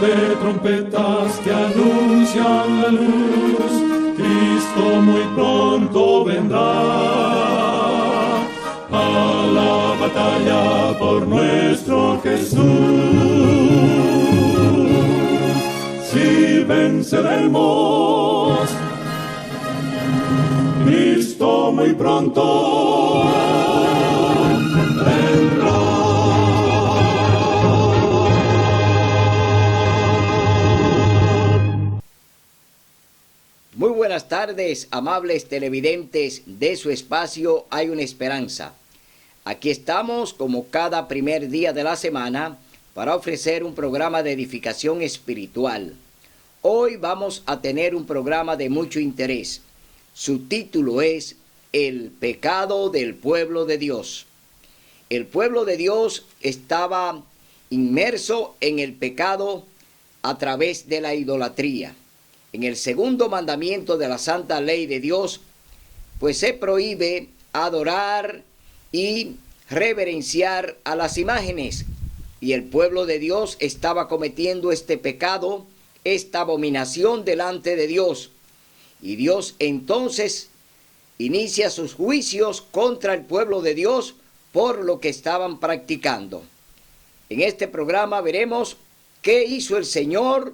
de trompetas que anuncian la luz, Cristo muy pronto vendrá a la batalla por nuestro Jesús. Si venceremos, Cristo muy pronto vendrá. Muy buenas tardes, amables televidentes de su espacio Hay una Esperanza. Aquí estamos como cada primer día de la semana para ofrecer un programa de edificación espiritual. Hoy vamos a tener un programa de mucho interés. Su título es El pecado del pueblo de Dios. El pueblo de Dios estaba inmerso en el pecado a través de la idolatría. En el segundo mandamiento de la santa ley de Dios, pues se prohíbe adorar y reverenciar a las imágenes. Y el pueblo de Dios estaba cometiendo este pecado, esta abominación delante de Dios. Y Dios entonces inicia sus juicios contra el pueblo de Dios por lo que estaban practicando. En este programa veremos qué hizo el Señor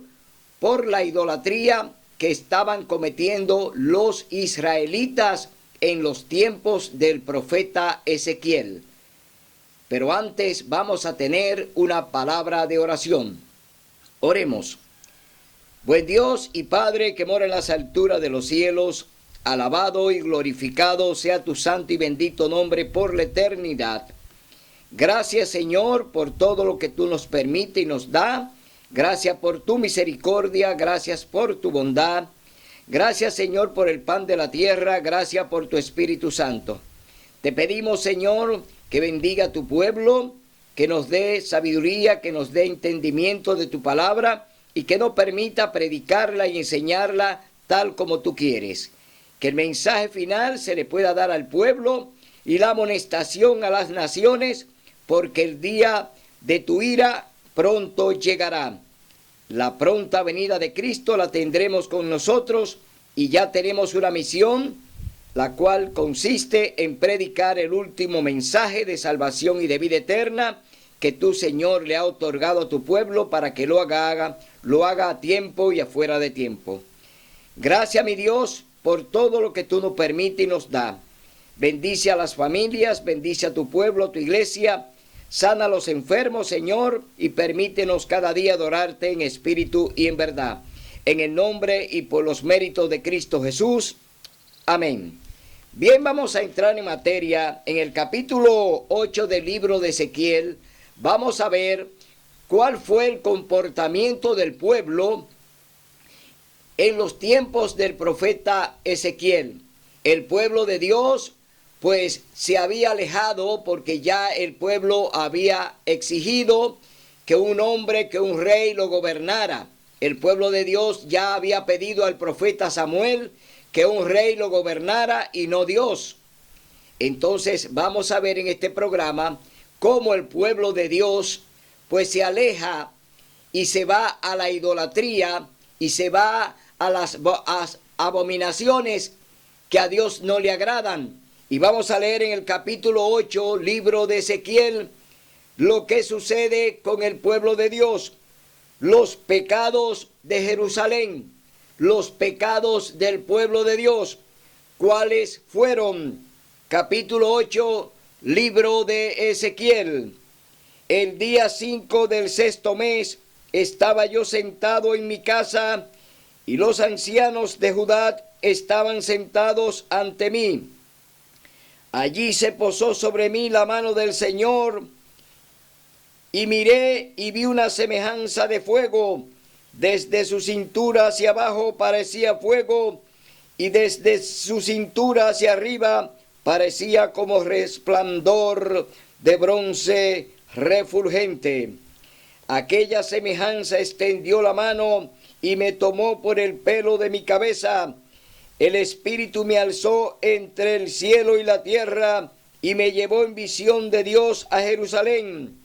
por la idolatría que estaban cometiendo los israelitas en los tiempos del profeta Ezequiel. Pero antes vamos a tener una palabra de oración. Oremos. Buen Dios y Padre que mora en las alturas de los cielos, alabado y glorificado sea tu santo y bendito nombre por la eternidad. Gracias, Señor, por todo lo que tú nos permites y nos da. Gracias por tu misericordia, gracias por tu bondad. Gracias, Señor, por el pan de la tierra, gracias por tu Espíritu Santo. Te pedimos, Señor, que bendiga a tu pueblo, que nos dé sabiduría, que nos dé entendimiento de tu palabra y que nos permita predicarla y enseñarla tal como tú quieres. Que el mensaje final se le pueda dar al pueblo y la amonestación a las naciones, porque el día de tu ira pronto llegará. La pronta venida de Cristo la tendremos con nosotros y ya tenemos una misión, la cual consiste en predicar el último mensaje de salvación y de vida eterna que tú, Señor, le has otorgado a tu pueblo para que lo haga a tiempo y afuera de tiempo. Gracias, mi Dios, por todo lo que tú nos permites y nos da. Bendice a las familias, bendice a tu pueblo, a tu iglesia. Sana a los enfermos, Señor, y permítenos cada día adorarte en espíritu y en verdad. En el nombre y por los méritos de Cristo Jesús. Amén. Bien, vamos a entrar en materia. En el capítulo 8 del libro de Ezequiel, vamos a ver cuál fue el comportamiento del pueblo en los tiempos del profeta Ezequiel. El pueblo de Dios pues se había alejado porque ya el pueblo había exigido que un hombre, que un rey lo gobernara. El pueblo de Dios ya había pedido al profeta Samuel que un rey lo gobernara y no Dios. Entonces vamos a ver en este programa cómo el pueblo de Dios pues se aleja y se va a la idolatría y se va a las abominaciones que a Dios no le agradan. Y vamos a leer en el capítulo 8, libro de Ezequiel, lo que sucede con el pueblo de Dios, los pecados de Jerusalén, los pecados del pueblo de Dios. ¿Cuáles fueron? Capítulo 8, libro de Ezequiel. El día 5 del sexto mes estaba yo sentado en mi casa y los ancianos de Judá estaban sentados ante mí. Allí se posó sobre mí la mano del Señor, y miré y vi una semejanza de fuego. Desde su cintura hacia abajo parecía fuego, y desde su cintura hacia arriba parecía como resplandor de bronce refulgente. Aquella semejanza extendió la mano y me tomó por el pelo de mi cabeza. El Espíritu me alzó entre el cielo y la tierra y me llevó en visión de Dios a Jerusalén,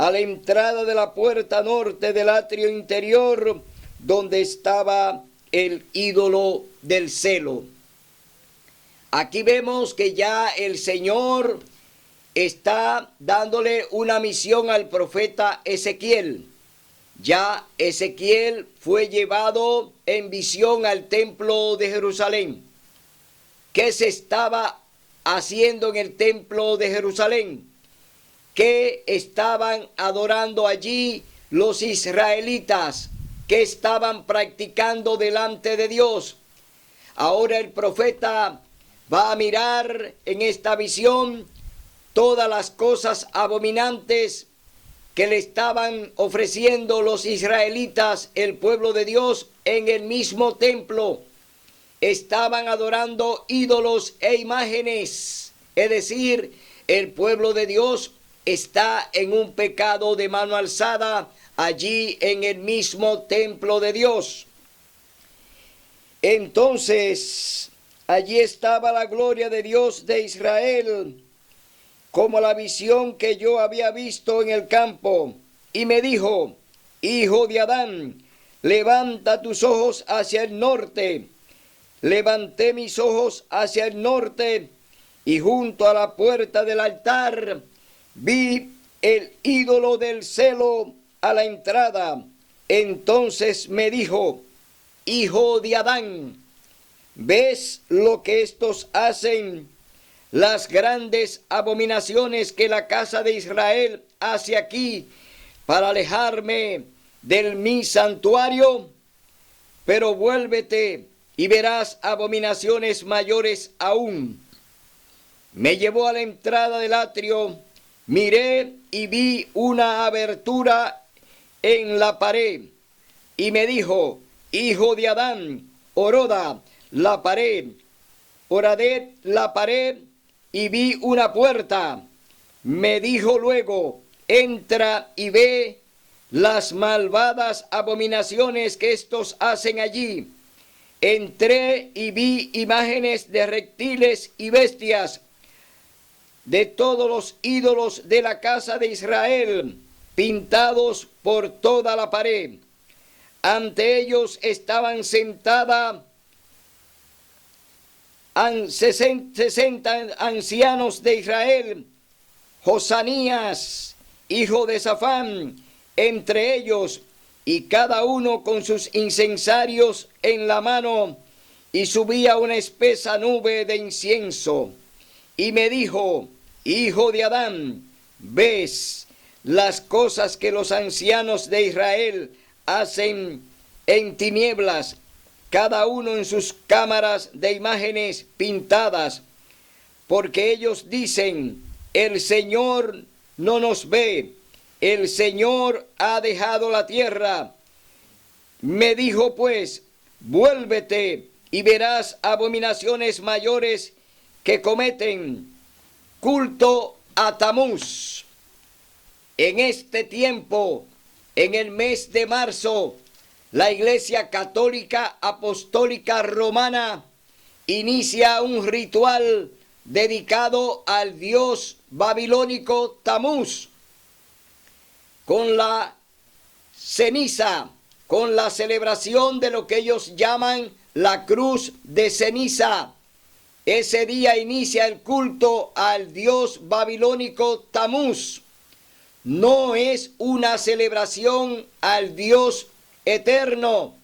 a la entrada de la puerta norte del atrio interior, donde estaba el ídolo del celo. Aquí vemos que ya el Señor está dándole una misión al profeta Ezequiel. Ya Ezequiel fue llevado en visión al templo de Jerusalén. ¿Qué se estaba haciendo en el templo de Jerusalén? ¿Qué estaban adorando allí los israelitas? ¿Qué estaban practicando delante de Dios? Ahora el profeta va a mirar en esta visión todas las cosas abominantes que le estaban ofreciendo los israelitas, el pueblo de Dios, en el mismo templo. Estaban adorando ídolos e imágenes. Es decir, el pueblo de Dios está en un pecado de mano alzada allí en el mismo templo de Dios. Entonces, allí estaba la gloria de Dios de Israel, como la visión que yo había visto en el campo. Y me dijo: hijo de Adán, levanta tus ojos hacia el norte. Levanté mis ojos hacia el norte, y junto a la puerta del altar vi el ídolo del celo a la entrada. Entonces me dijo: hijo de Adán, ¿ves lo que estos hacen? Las grandes abominaciones que la casa de Israel hace aquí para alejarme de mi santuario. Pero vuélvete y verás abominaciones mayores aún. Me llevó a la entrada del atrio, miré y vi una abertura en la pared, y me dijo: hijo de Adán, oroda la pared. Horadé la pared y vi una puerta. Me dijo luego: entra y ve las malvadas abominaciones que estos hacen allí. Entré y vi imágenes de reptiles y bestias, de todos los ídolos de la casa de Israel, pintados por toda la pared. Ante ellos estaban sentadas 60 ancianos de Israel, Josanías, hijo de Safán, entre ellos, y cada uno con sus incensarios en la mano, y subía una espesa nube de incienso. Y me dijo: hijo de Adán, ¿ves las cosas que los ancianos de Israel hacen en tinieblas, cada uno en sus cámaras de imágenes pintadas? Porque ellos dicen: el Señor no nos ve, el Señor ha dejado la tierra. Me dijo pues: vuélvete y verás abominaciones mayores que cometen. Culto a Tamuz. En este tiempo, en el mes de marzo, la Iglesia Católica Apostólica Romana inicia un ritual dedicado al dios babilónico Tamuz, con la ceniza, con la celebración de lo que ellos llaman la cruz de ceniza. Ese día inicia el culto al dios babilónico Tamuz. No es una celebración al Dios eterno,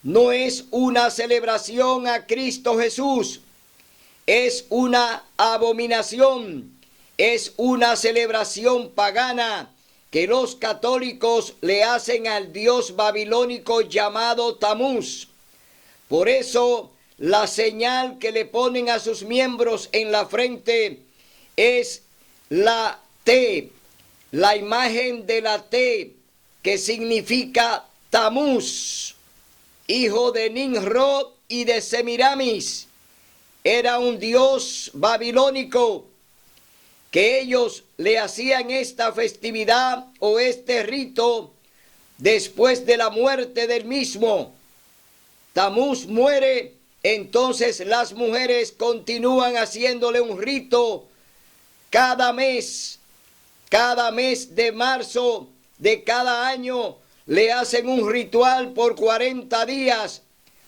no es una celebración a Cristo Jesús, es una abominación, es una celebración pagana que los católicos le hacen al dios babilónico llamado Tamuz. Por eso la señal que le ponen a sus miembros en la frente es la T, la imagen de la T, que significa Tamuz, hijo de Nimrod y de Semiramis. Era un dios babilónico que ellos le hacían esta festividad o este rito después de la muerte del mismo. Tamuz muere, entonces las mujeres continúan haciéndole un rito cada mes cada mes de marzo de cada año le hacen un ritual por 40 días,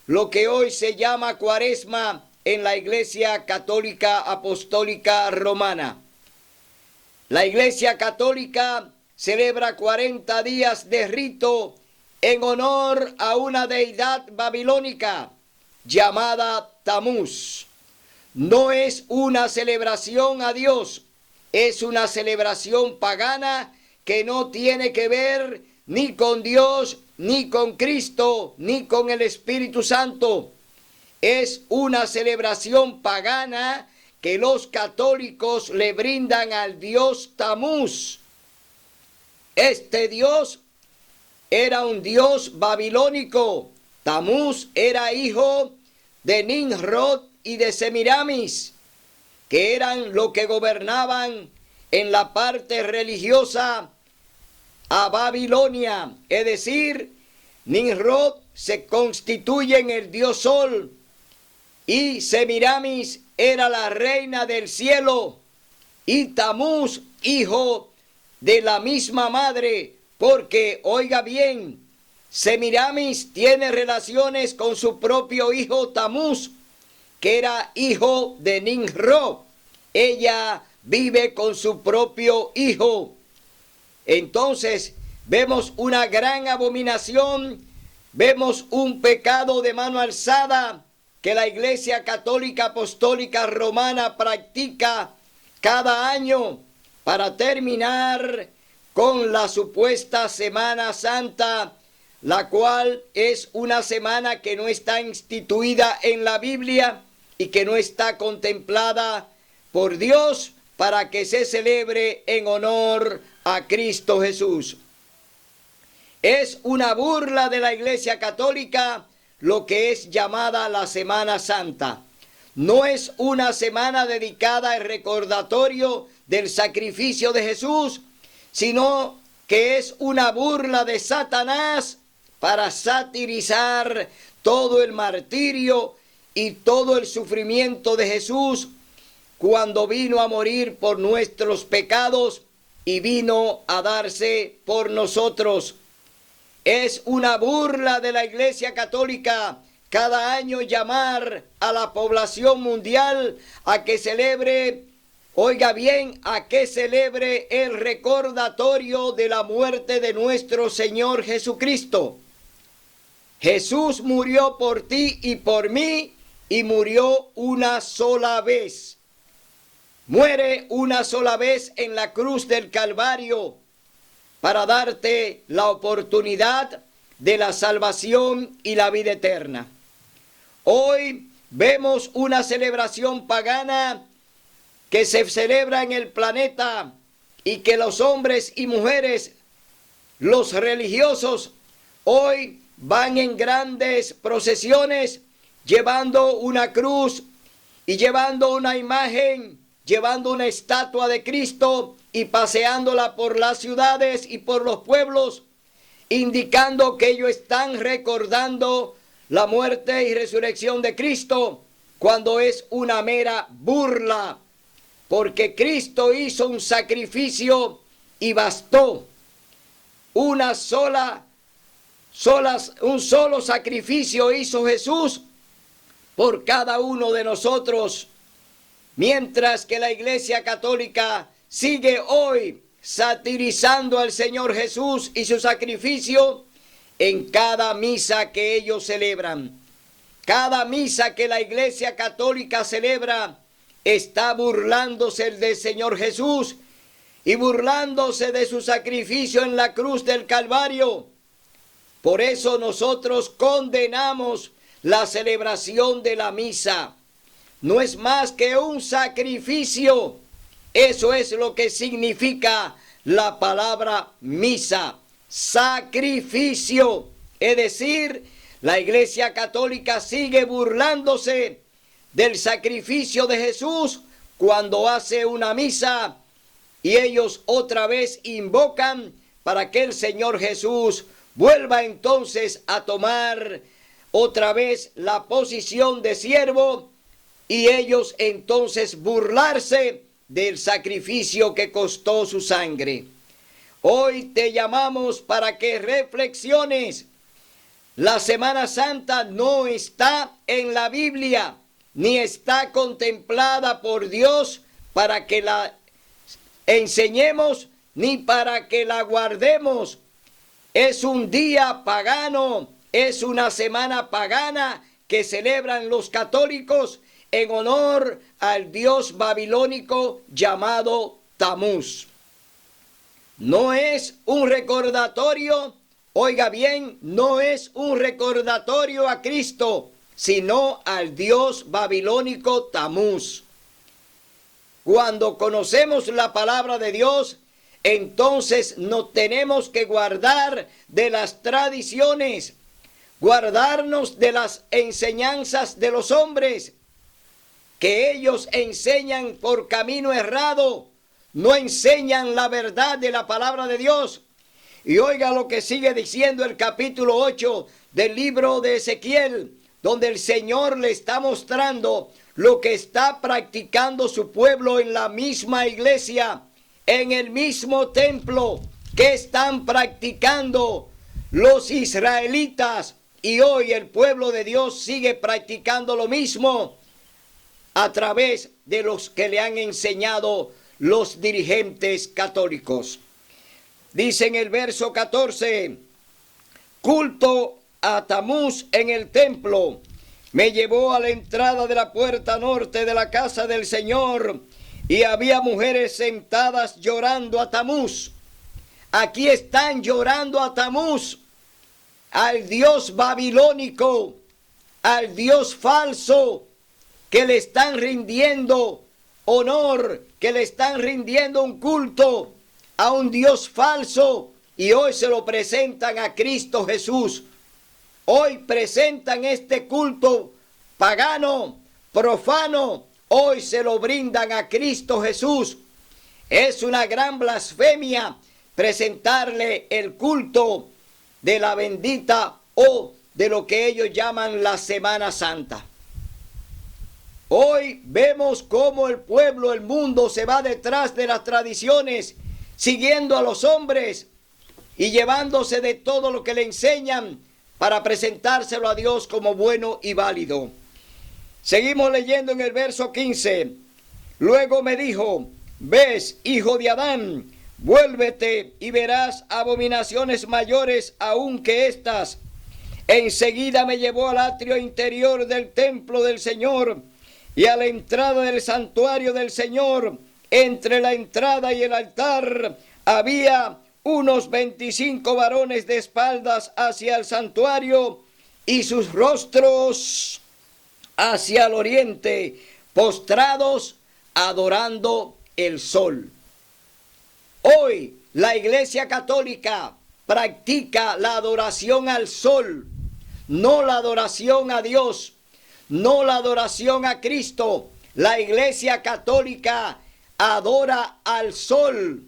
lo que hoy se llama Cuaresma en la Iglesia Católica Apostólica Romana. La Iglesia Católica celebra 40 días de rito en honor a una deidad babilónica llamada Tamuz. No es una celebración a Dios, es una celebración pagana que no tiene que ver ni con Dios, ni con Cristo, ni con el Espíritu Santo. Es una celebración pagana que los católicos le brindan al dios Tamuz. Este dios era un dios babilónico. Tamuz era hijo de Nimrod y de Semiramis, que eran los que gobernaban en la parte religiosa a Babilonia. Es decir, Nimrod se constituye en el dios Sol y Semiramis era la reina del cielo y Tamuz, hijo de la misma madre, porque, oiga bien, Semiramis tiene relaciones con su propio hijo Tamuz, que era hijo de Nimrod. Ella vive con su propio hijo. Entonces, vemos una gran abominación, vemos un pecado de mano alzada que la Iglesia Católica Apostólica Romana practica cada año para terminar con la supuesta Semana Santa, la cual es una semana que no está instituida en la Biblia y que no está contemplada por Dios para que se celebre en honor a Cristo Jesús. Es una burla de la Iglesia Católica lo que es llamada la Semana Santa. No es una semana dedicada al recordatorio del sacrificio de Jesús, sino que es una burla de Satanás para satirizar todo el martirio y todo el sufrimiento de Jesús cuando vino a morir por nuestros pecados y vino a darse por nosotros. Es una burla de la Iglesia Católica cada año llamar a la población mundial a que celebre, oiga bien, a que celebre el recordatorio de la muerte de nuestro Señor Jesucristo. Jesús murió por ti y por mí y murió una sola vez. Muere una sola vez en la cruz del Calvario para darte la oportunidad de la salvación y la vida eterna. Hoy vemos una celebración pagana que se celebra en el planeta y que los hombres y mujeres, los religiosos, hoy van en grandes procesiones llevando una cruz y llevando una imagen, llevando una estatua de Cristo y paseándola por las ciudades y por los pueblos, indicando que ellos están recordando la muerte y resurrección de Cristo, cuando es una mera burla, porque Cristo hizo un sacrificio y bastó. Un solo sacrificio hizo Jesús por cada uno de nosotros, mientras que la Iglesia Católica sigue hoy satirizando al Señor Jesús y su sacrificio en cada misa que ellos celebran. Cada misa que la Iglesia Católica celebra está burlándose del Señor Jesús y burlándose de su sacrificio en la cruz del Calvario. Por eso nosotros condenamos la celebración de la misa. No es más que un sacrificio. Eso es lo que significa la palabra misa, sacrificio. Es decir, la Iglesia Católica sigue burlándose del sacrificio de Jesús cuando hace una misa y ellos otra vez invocan para que el Señor Jesús vuelva entonces a tomar otra vez la posición de siervo y ellos entonces burlarse del sacrificio que costó su sangre. Hoy te llamamos para que reflexiones. La Semana Santa no está en la Biblia, ni está contemplada por Dios para que la enseñemos, ni para que la guardemos. Es un día pagano, es una semana pagana que celebran los católicos en honor al dios babilónico llamado Tamuz. No es un recordatorio, oiga bien, no es un recordatorio a Cristo, sino al dios babilónico Tamuz. Cuando conocemos la palabra de Dios, entonces nos tenemos que guardar de las tradiciones, guardarnos de las enseñanzas de los hombres, que ellos enseñan por camino errado, no enseñan la verdad de la palabra de Dios. Y oiga lo que sigue diciendo el capítulo 8 del libro de Ezequiel, donde el Señor le está mostrando lo que está practicando su pueblo en la misma iglesia, en el mismo templo que están practicando los israelitas. Y hoy el pueblo de Dios sigue practicando lo mismo a través de los que le han enseñado los dirigentes católicos. Dice en el verso 14, culto a Tamuz en el templo. Me llevó a la entrada de la puerta norte de la casa del Señor, y había mujeres sentadas llorando a Tamuz. Aquí están llorando a Tamuz, al dios babilónico, al dios falso, que le están rindiendo honor, que le están rindiendo un culto a un dios falso, y hoy se lo presentan a Cristo Jesús. Hoy presentan este culto pagano, profano, hoy se lo brindan a Cristo Jesús. Es una gran blasfemia presentarle el culto de la bendita o de lo que ellos llaman la Semana Santa. Hoy vemos cómo el pueblo, el mundo se va detrás de las tradiciones, siguiendo a los hombres y llevándose de todo lo que le enseñan para presentárselo a Dios como bueno y válido. Seguimos leyendo en el verso 15. Luego me dijo, ves, hijo de Adán, vuélvete y verás abominaciones mayores aún que estas. Enseguida me llevó al atrio interior del templo del Señor y a la entrada del santuario del Señor. Entre la entrada y el altar había unos 25 varones de espaldas hacia el santuario y sus rostros hacia el oriente, postrados adorando el sol. Hoy la Iglesia Católica practica la adoración al sol, no la adoración a Dios, no la adoración a Cristo. La Iglesia Católica adora al sol.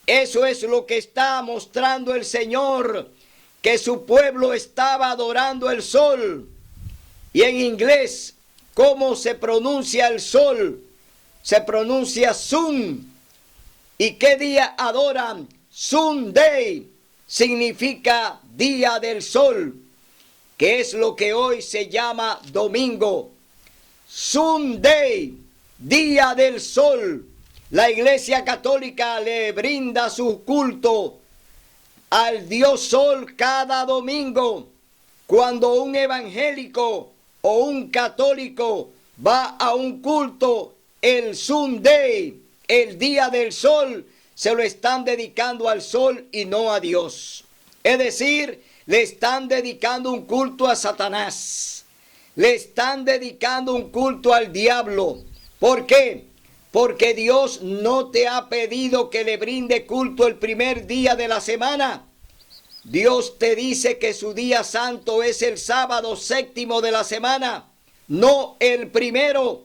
Eso es lo que está mostrando el Señor, que su pueblo estaba adorando el sol. Y en inglés, ¿cómo se pronuncia el sol? Se pronuncia sun. ¿Y qué día adoran? Sunday. Significa día del sol, que es lo que hoy se llama domingo. Sunday, día del sol. La Iglesia Católica le brinda su culto al Dios Sol cada domingo. Cuando un evangélico o un católico va a un culto, el Sunday, el día del sol, se lo están dedicando al sol y no a Dios. Es decir, le están dedicando un culto a Satanás. Le están dedicando un culto al diablo. ¿Por qué? Porque Dios no te ha pedido que le brinde culto el primer día de la semana. Dios te dice que su día santo es el sábado séptimo de la semana, no el primero.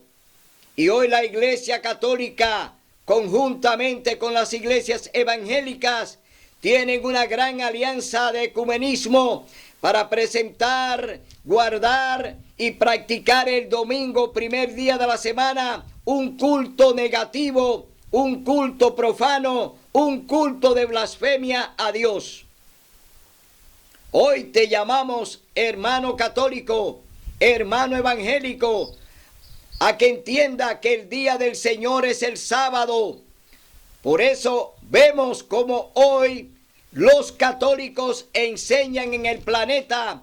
Y hoy la Iglesia Católica, conjuntamente con las iglesias evangélicas, tienen una gran alianza de ecumenismo para presentar, guardar y practicar el domingo, primer día de la semana, un culto negativo un culto profano, un culto de blasfemia a Dios. Hoy te llamamos hermano católico, hermano evangélico, a que entienda que el día del Señor es el sábado. Por eso vemos como hoy los católicos enseñan en el planeta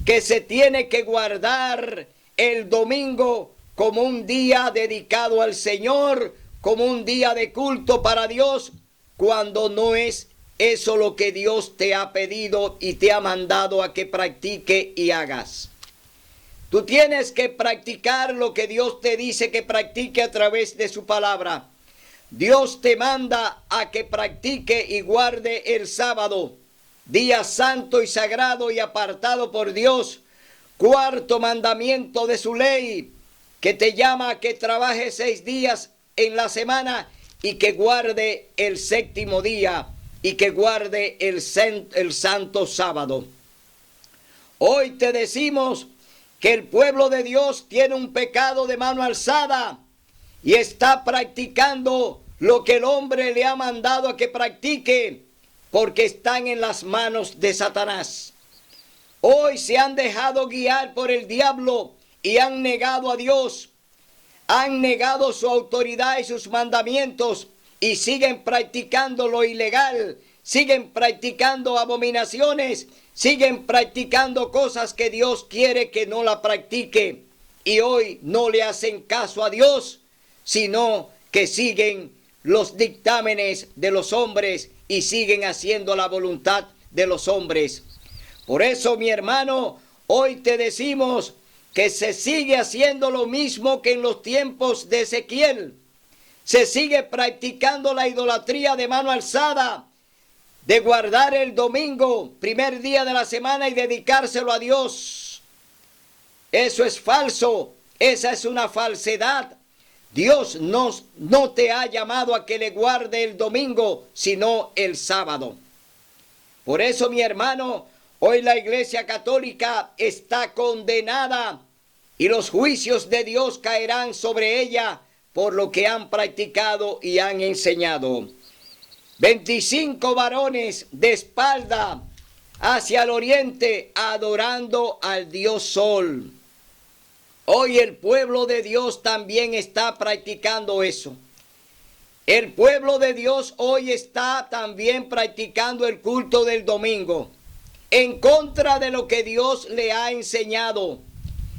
que se tiene que guardar el domingo como un día dedicado al Señor, como un día de culto para Dios, cuando no es eso lo que Dios te ha pedido y te ha mandado a que practique y hagas. Tú tienes que practicar lo que Dios te dice que practique a través de su palabra. Dios te manda a que practique y guarde el sábado, día santo y sagrado y apartado por Dios. Cuarto mandamiento de su ley, que te llama a que trabaje 6 días en la semana y que guarde el séptimo día y que guarde el santo sábado. Hoy te decimos que el pueblo de Dios tiene un pecado de mano alzada y está practicando lo que el hombre le ha mandado a que practique, porque están en las manos de Satanás. Hoy se han dejado guiar por el diablo y han negado a Dios, han negado su autoridad y sus mandamientos y siguen practicando lo ilegal, siguen practicando abominaciones, siguen practicando cosas que Dios quiere que no la practique. Y hoy no le hacen caso a Dios, sino que siguen los dictámenes de los hombres y siguen haciendo la voluntad de los hombres. Por eso, mi hermano, hoy te decimos que se sigue haciendo lo mismo que en los tiempos de Ezequiel. Se sigue practicando la idolatría de mano alzada, de guardar el domingo, primer día de la semana, y dedicárselo a Dios. Eso es falso, esa es una falsedad. Dios no te ha llamado a que le guarde el domingo, sino el sábado. Por eso, mi hermano, hoy la Iglesia Católica está condenada y los juicios de Dios caerán sobre ella por lo que han practicado y han enseñado. 25 varones de espalda hacia el oriente adorando al Dios Sol. Hoy el pueblo de Dios también está practicando eso. El pueblo de Dios hoy está también practicando el culto del domingo, en contra de lo que Dios le ha enseñado.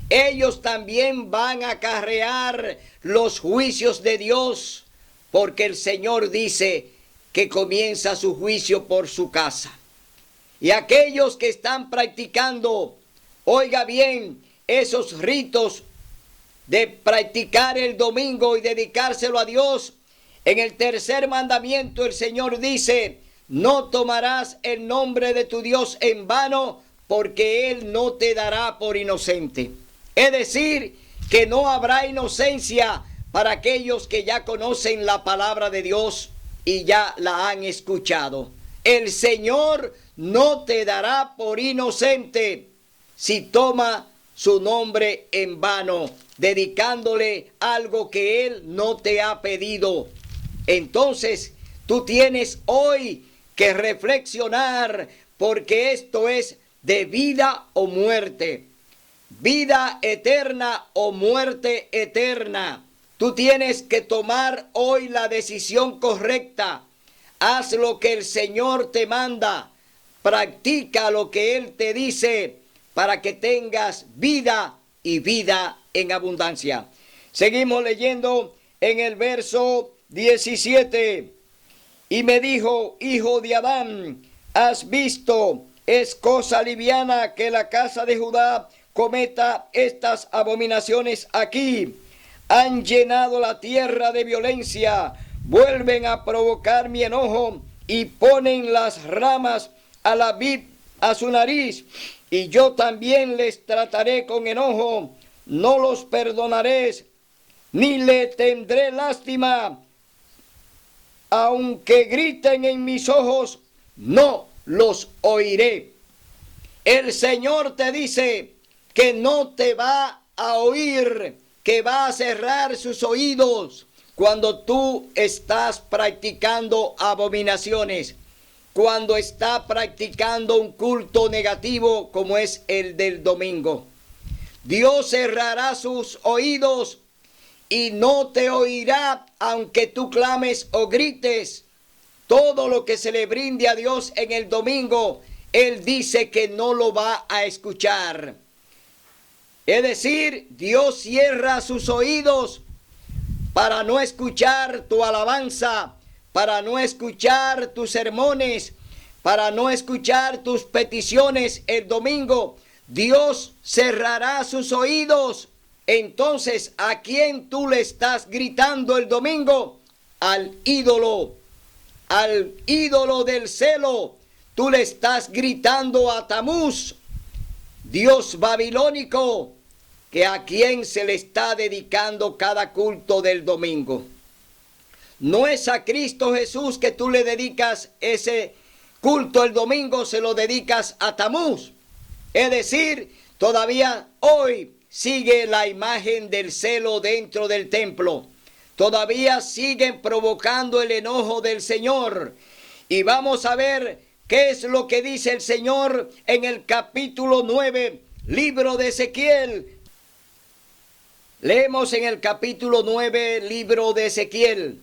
Ellos también van a acarrear los juicios de Dios, porque el Señor dice que comienza su juicio por su casa. Y aquellos que están practicando, oiga bien, esos ritos de practicar el domingo y dedicárselo a Dios, en el tercer mandamiento el Señor dice: no tomarás el nombre de tu Dios en vano, porque Él no te dará por inocente. Es decir, que no habrá inocencia para aquellos que ya conocen la palabra de Dios y ya la han escuchado. El Señor no te dará por inocente si toma su nombre en vano, dedicándole algo que Él no te ha pedido. Entonces, tú tienes hoy que reflexionar, porque esto es de vida o muerte, vida eterna o muerte eterna. Tú tienes que tomar hoy la decisión correcta. Haz lo que el Señor te manda, practica lo que Él te dice, para que tengas vida y vida en abundancia. Seguimos leyendo en el verso 17. Y me dijo: hijo de Adán, ¿has visto? Es cosa liviana que la casa de Judá cometa estas abominaciones aquí. Han llenado la tierra de violencia, vuelven a provocar mi enojo y ponen las ramas a la vid a su nariz. Y yo también les trataré con enojo, no los perdonaré, ni le tendré lástima. Aunque griten en mis ojos, no los oiré. El Señor te dice que no te va a oír, que va a cerrar sus oídos, cuando tú estás practicando abominaciones, cuando estás practicando un culto negativo como es el del domingo. Dios cerrará sus oídos y no te oirá aunque tú clames o grites. Todo lo que se le brinde a Dios en el domingo, Él dice que no lo va a escuchar. Es decir, Dios cierra sus oídos para no escuchar tu alabanza, para no escuchar tus sermones, para no escuchar tus peticiones el domingo. Dios cerrará sus oídos. Entonces, ¿a quién tú le estás gritando el domingo? Al ídolo del celo. Tú le estás gritando a Tamuz, dios babilónico, que a quien se le está dedicando cada culto del domingo. No es a Cristo Jesús que tú le dedicas ese culto el domingo, se lo dedicas a Tamuz. Es decir, todavía hoy sigue la imagen del celo dentro del templo. Todavía siguen provocando el enojo del Señor. Y vamos a ver qué es lo que dice el Señor en el capítulo 9, libro de Ezequiel. Leemos en el capítulo 9, libro de Ezequiel.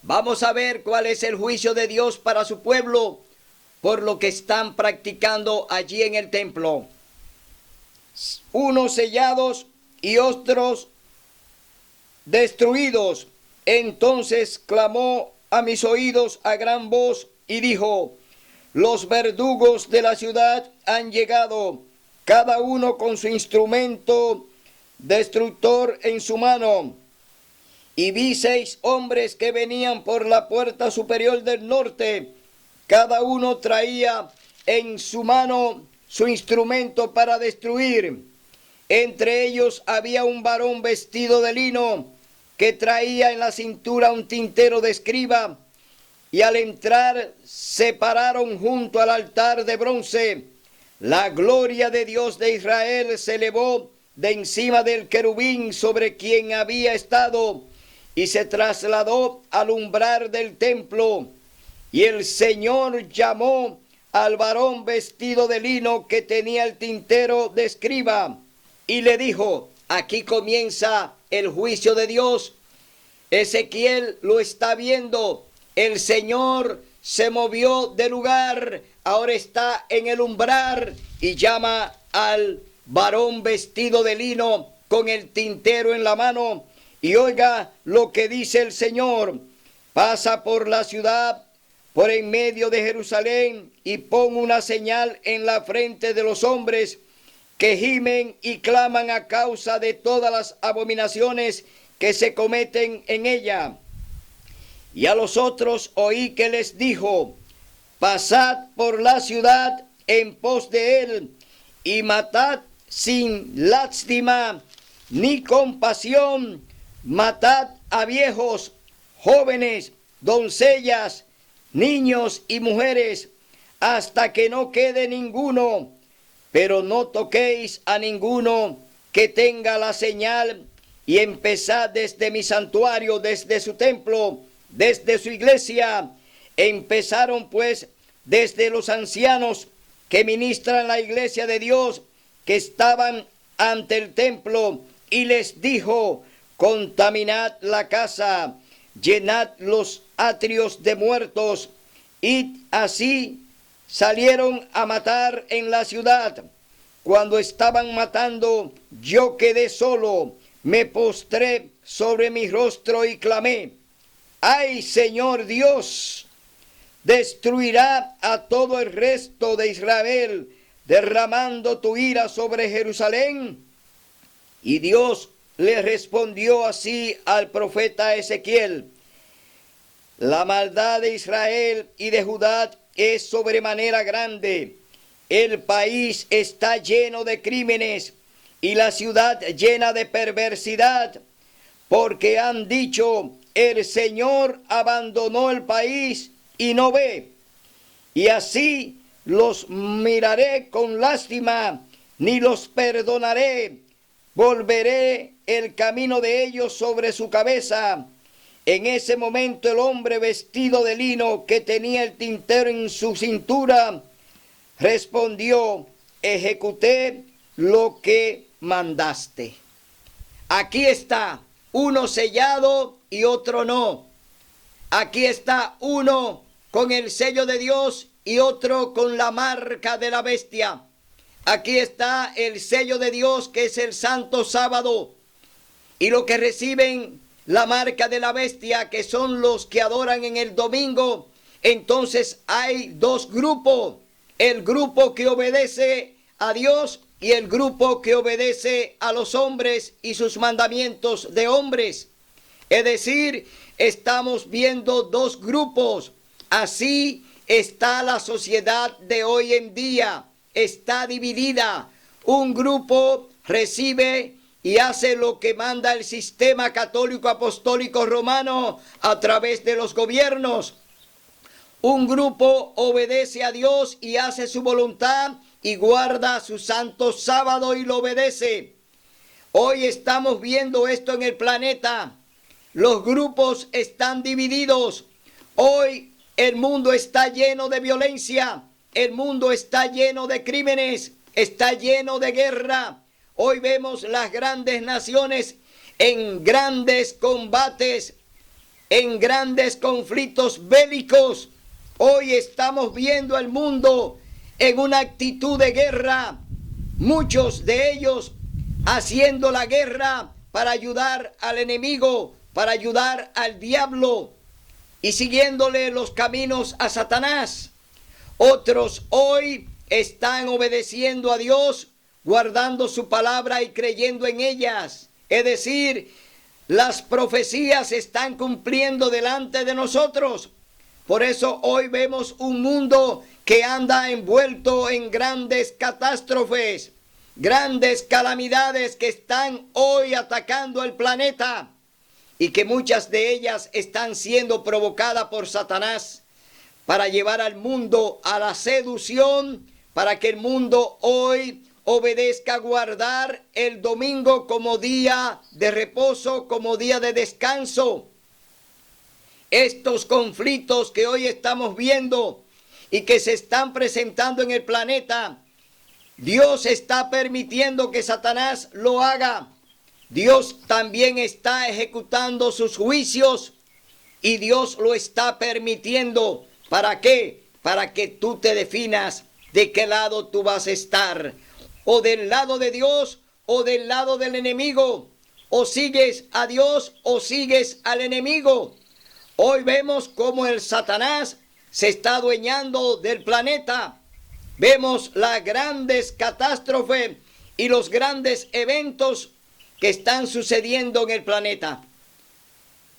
Vamos a ver cuál es el juicio de Dios para su pueblo por lo que están practicando allí en el templo. Unos sellados y otros destruidos. Entonces clamó a mis oídos a gran voz y dijo: los verdugos de la ciudad han llegado, cada uno con su instrumento destructor en su mano. Y vi 6 hombres que venían por la puerta superior del norte. Cada uno traía en su mano su instrumento para destruir. Entre ellos había un varón vestido de lino, que traía en la cintura un tintero de escriba. Y al entrar se pararon junto al altar de bronce. La gloria de Dios de Israel se elevó de encima del querubín sobre quien había estado, y se trasladó al umbral del templo. Y el Señor llamó al varón vestido de lino que tenía el tintero de escriba, y le dijo: aquí comienza el juicio de Dios. Ezequiel lo está viendo. El Señor se movió de lugar, ahora está en el umbral y llama al varón vestido de lino con el tintero en la mano. Y oiga lo que dice el Señor: pasa por la ciudad, por en medio de Jerusalén, y pon una señal en la frente de los hombres que gimen y claman a causa de todas las abominaciones que se cometen en ella. Y a los otros oí que les dijo: pasad por la ciudad en pos de él, y matad sin lástima ni compasión, matad a viejos, jóvenes, doncellas, niños y mujeres, hasta que no quede ninguno, pero no toquéis a ninguno que tenga la señal, y empezad desde mi santuario, desde su templo, desde su iglesia. Empezaron pues desde los ancianos que ministran la iglesia de Dios, que estaban ante el templo, y les dijo: contaminad la casa, llenad los atrios de muertos. Y así salieron a matar en la ciudad. Cuando estaban matando, yo quedé solo, me postré sobre mi rostro y clamé: ¡ay, Señor Dios! Destruirá a todo el resto de Israel, derramando tu ira sobre Jerusalén. Y Dios le respondió así al profeta Ezequiel: la maldad de Israel y de Judá es sobremanera grande. El país está lleno de crímenes y la ciudad llena de perversidad, porque han dicho: el Señor abandonó el país y no ve. Y así los miraré con lástima, ni los perdonaré. Volveré el camino de ellos sobre su cabeza, En ese momento el hombre vestido de lino que tenía el tintero en su cintura respondió: ejecuté lo que mandaste. Aquí está, uno sellado y otro no. Aquí está uno con el sello de Dios y otro con la marca de la bestia. Aquí está el sello de Dios, que es el santo sábado, y lo que reciben la marca de la bestia, que son los que adoran en el domingo. Entonces hay dos grupos: el grupo que obedece a Dios y el grupo que obedece a los hombres y sus mandamientos de hombres. Es decir, estamos viendo dos grupos. Así está la sociedad de hoy en día. Está dividida. Un grupo recibe y hace lo que manda el sistema católico apostólico romano a través de los gobiernos. Un grupo obedece a Dios y hace su voluntad y guarda su santo sábado y lo obedece. Hoy estamos viendo esto en el planeta. Los grupos están divididos. Hoy el mundo está lleno de violencia. El mundo está lleno de crímenes. Está lleno de guerra. Hoy vemos las grandes naciones en grandes combates, en grandes conflictos bélicos. Hoy estamos viendo el mundo en una actitud de guerra. Muchos de ellos haciendo la guerra para ayudar al enemigo, para ayudar al diablo y siguiéndole los caminos a Satanás. Otros hoy están obedeciendo a Dios, guardando su palabra y creyendo en ellas. Es decir, las profecías se están cumpliendo delante de nosotros. Por eso hoy vemos un mundo que anda envuelto en grandes catástrofes, grandes calamidades que están hoy atacando el planeta y que muchas de ellas están siendo provocadas por Satanás para llevar al mundo a la seducción, para que el mundo hoy obedezca a guardar el domingo como día de reposo, como día de descanso. Estos conflictos que hoy estamos viendo y que se están presentando en el planeta, Dios está permitiendo que Satanás lo haga. Dios también está ejecutando sus juicios y Dios lo está permitiendo. ¿Para qué? Para que tú te definas de qué lado tú vas a estar. O del lado de Dios o del lado del enemigo. O sigues a Dios o sigues al enemigo. Hoy vemos cómo el Satanás se está adueñando del planeta. Vemos las grandes catástrofes y los grandes eventos que están sucediendo en el planeta.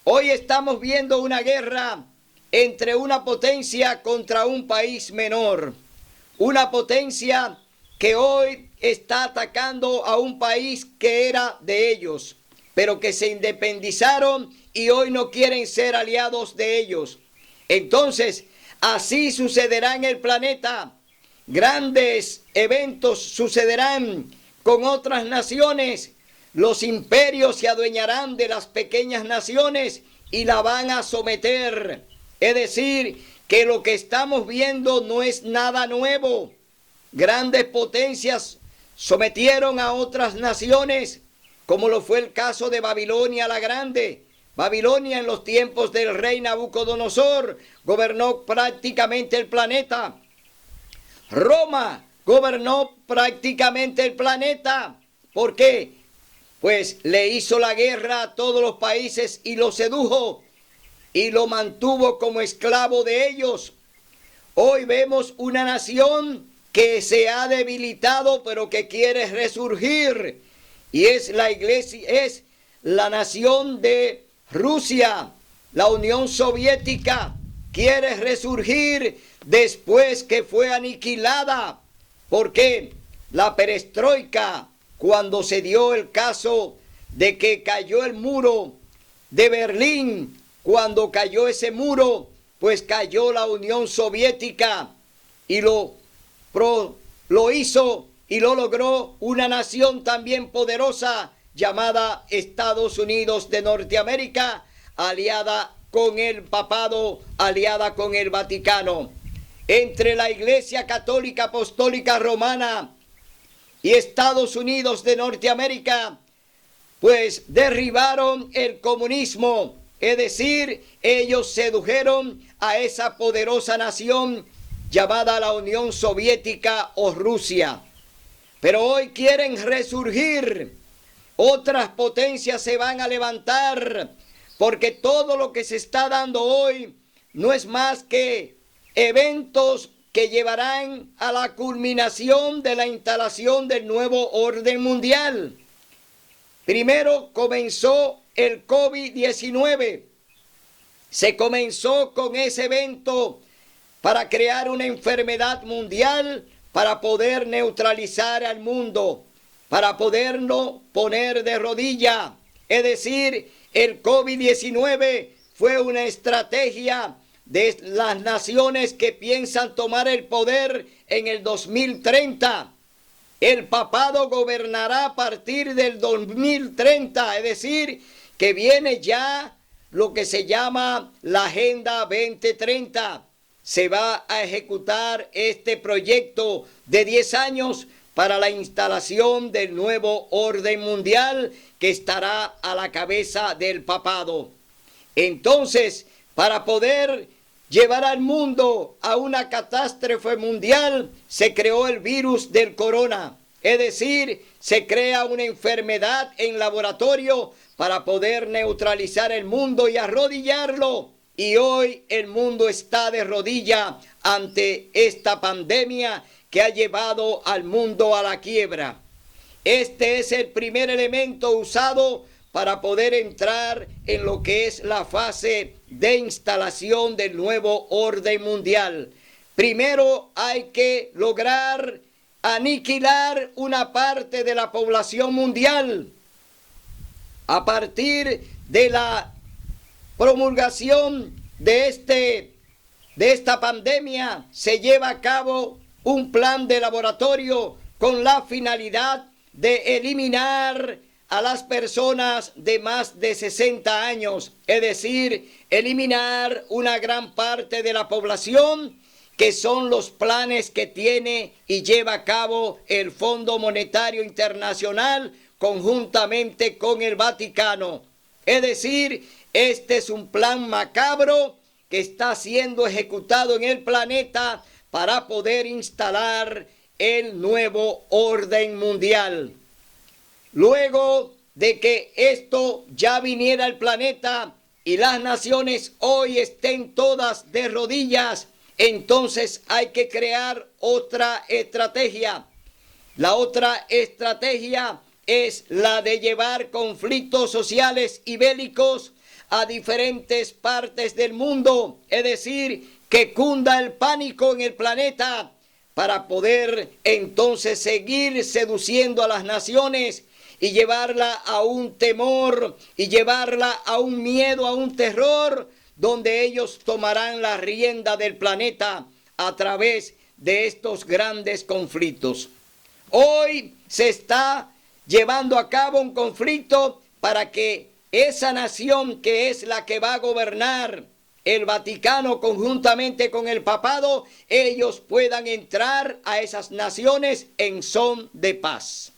Hoy estamos viendo una guerra entre una potencia contra un país menor. Una potencia que hoy está atacando a un país que era de ellos, pero que se independizaron y hoy no quieren ser aliados de ellos. Entonces, así sucederá en el planeta. Grandes eventos sucederán con otras naciones. Los imperios se adueñarán de las pequeñas naciones y la van a someter. Es decir, que lo que estamos viendo no es nada nuevo. Grandes potencias sometieron a otras naciones, como lo fue el caso de Babilonia la Grande. Babilonia en los tiempos del rey Nabucodonosor gobernó prácticamente el planeta. Roma gobernó prácticamente el planeta. ¿Por qué? Pues le hizo la guerra a todos los países y lo sedujo y lo mantuvo como esclavo de ellos. Hoy vemos una nación que se ha debilitado pero que quiere resurgir, y es la iglesia, es la nación de Rusia. La Unión Soviética quiere resurgir después que fue aniquilada. ¿Por qué? La perestroika, cuando se dio el caso de que cayó el muro de Berlín, cuando cayó ese muro, pues cayó la Unión Soviética y lo hizo y lo logró una nación también poderosa llamada Estados Unidos de Norteamérica, aliada con el papado, aliada con el Vaticano. Entre la Iglesia Católica Apostólica Romana y Estados Unidos de Norteamérica, pues derribaron el comunismo, es decir, ellos sedujeron a esa poderosa nación llamada la Unión Soviética o Rusia. Pero hoy quieren resurgir, otras potencias se van a levantar, porque todo lo que se está dando hoy no es más que eventos que llevarán a la culminación de la instalación del nuevo orden mundial. Primero comenzó el COVID-19. Se comenzó con ese evento para crear una enfermedad mundial, para poder neutralizar al mundo, para poderlo poner de rodilla. Es decir, el COVID-19 fue una estrategia de las naciones que piensan tomar el poder en el 2030. El papado gobernará a partir del 2030, es decir, que viene ya lo que se llama la Agenda 2030. Se va a ejecutar este proyecto de 10 años para la instalación del nuevo orden mundial que estará a la cabeza del papado. Entonces, para poder llevar al mundo a una catástrofe mundial, se creó el virus del corona. Es decir, se crea una enfermedad en laboratorio para poder neutralizar el mundo y arrodillarlo. Y hoy el mundo está de rodilla ante esta pandemia que ha llevado al mundo a la quiebra. Este es el primer elemento usado para poder entrar en lo que es la fase de instalación del nuevo orden mundial. Primero hay que lograr aniquilar una parte de la población mundial. A partir de la promulgación de esta pandemia, se lleva a cabo un plan de laboratorio con la finalidad de eliminar a las personas de más de 60 años, es decir, eliminar una gran parte de la población, que son los planes que tiene y lleva a cabo el Fondo Monetario Internacional conjuntamente con el Vaticano. Es decir, este es un plan macabro que está siendo ejecutado en el planeta para poder instalar el nuevo orden mundial. Luego de que esto ya viniera al planeta y las naciones hoy estén todas de rodillas, entonces hay que crear otra estrategia. La otra estrategia es la de llevar conflictos sociales y bélicos a diferentes partes del mundo, es decir, que cunda el pánico en el planeta para poder entonces seguir seduciendo a las naciones y llevarla a un temor y llevarla a un miedo, a un terror, donde ellos tomarán la rienda del planeta a través de estos grandes conflictos. Hoy se está llevando a cabo un conflicto para que esa nación que es la que va a gobernar, el Vaticano conjuntamente con el papado, ellos puedan entrar a esas naciones en son de paz.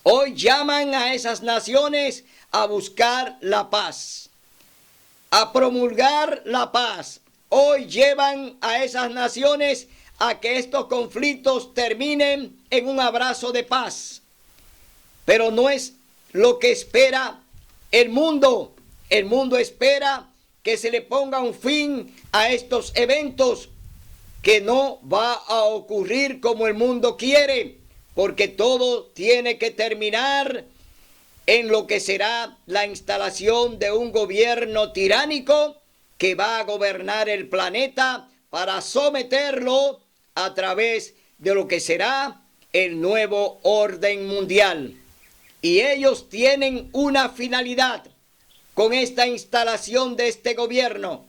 Hoy llaman a esas naciones a buscar la paz, a promulgar la paz. Hoy llevan a esas naciones a que estos conflictos terminen en un abrazo de paz. Pero no es lo que espera el mundo. El mundo espera que se le ponga un fin a estos eventos, que no va a ocurrir como el mundo quiere, porque todo tiene que terminar en lo que será la instalación de un gobierno tiránico que va a gobernar el planeta para someterlo a través de lo que será el nuevo orden mundial. Y ellos tienen una finalidad con esta instalación de este gobierno: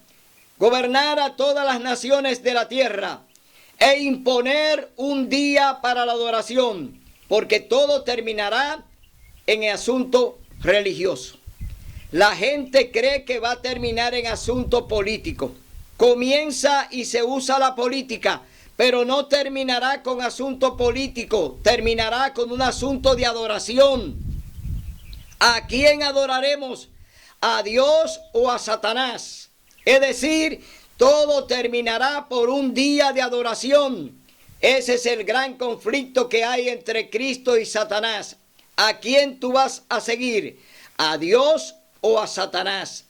gobernar a todas las naciones de la tierra e imponer un día para la adoración, porque todo terminará en el asunto religioso. la gente cree que va a terminar en asunto político. Comienza y se usa la política, pero no terminará con asunto político, terminará con un asunto de adoración. ¿A quién adoraremos? ¿A Dios o a Satanás? Es decir, todo terminará por un día de adoración. Ese es el gran conflicto que hay entre Cristo y Satanás. ¿A quién tú vas a seguir? ¿A Dios o a Satanás?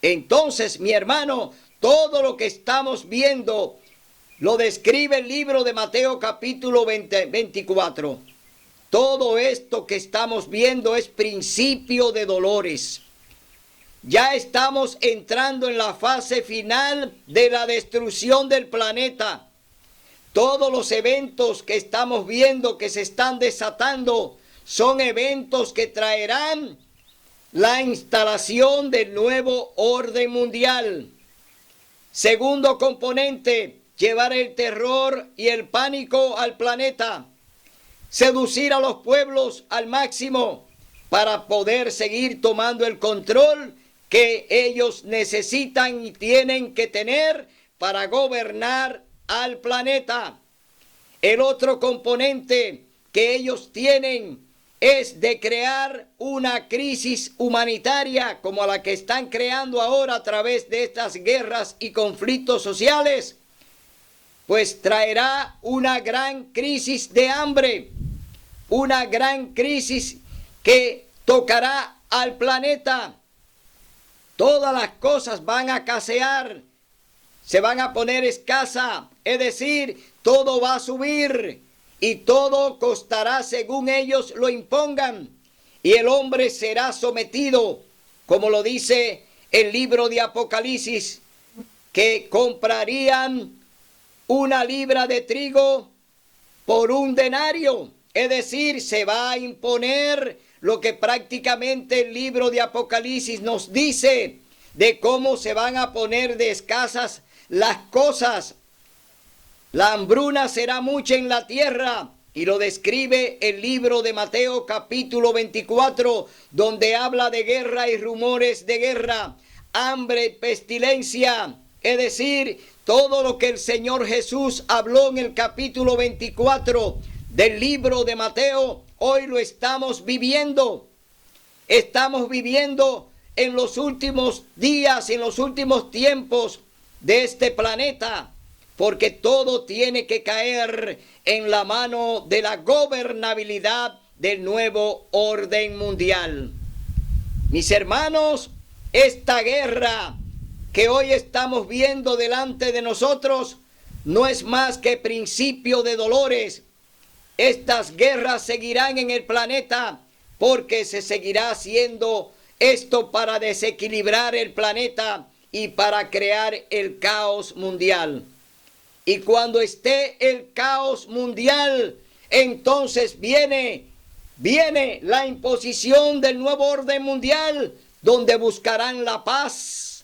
Entonces, mi hermano, todo lo que estamos viendo lo describe el libro de Mateo capítulo 24. Todo esto que estamos viendo es principio de dolores. Ya estamos entrando en la fase final de la destrucción del planeta. Todos los eventos que estamos viendo que se están desatando son eventos que traerán la instalación del nuevo orden mundial. Segundo componente, llevar el terror y el pánico al planeta. Seducir a los pueblos al máximo para poder seguir tomando el control que ellos necesitan y tienen que tener para gobernar al planeta. El otro componente que ellos tienen es de crear una crisis humanitaria como la que están creando ahora a través de estas guerras y conflictos sociales, pues traerá una gran crisis de hambre, una gran crisis que tocará al planeta. Todas las cosas van a escasear, se van a poner escasa, es decir, todo va a subir y todo costará según ellos lo impongan. Y el hombre será sometido, como lo dice el libro de Apocalipsis, que comprarían una libra de trigo por un denario. Es decir, se va a imponer lo que prácticamente el libro de Apocalipsis nos dice de cómo se van a poner de escasas las cosas. La hambruna será mucha en la tierra, y lo describe el libro de Mateo capítulo 24, donde habla de guerra y rumores de guerra, hambre, pestilencia, es decir, todo lo que el Señor Jesús habló en el capítulo 24 del libro de Mateo, hoy lo estamos viviendo. Estamos viviendo en los últimos días, en los últimos tiempos de este planeta, porque todo tiene que caer en la mano de la gobernabilidad del nuevo orden mundial. Mis hermanos, esta guerra que hoy estamos viendo delante de nosotros no es más que principio de dolores. Estas guerras seguirán en el planeta porque se seguirá haciendo esto para desequilibrar el planeta y para crear el caos mundial. Y cuando esté el caos mundial, entonces viene la imposición del nuevo orden mundial, donde buscarán la paz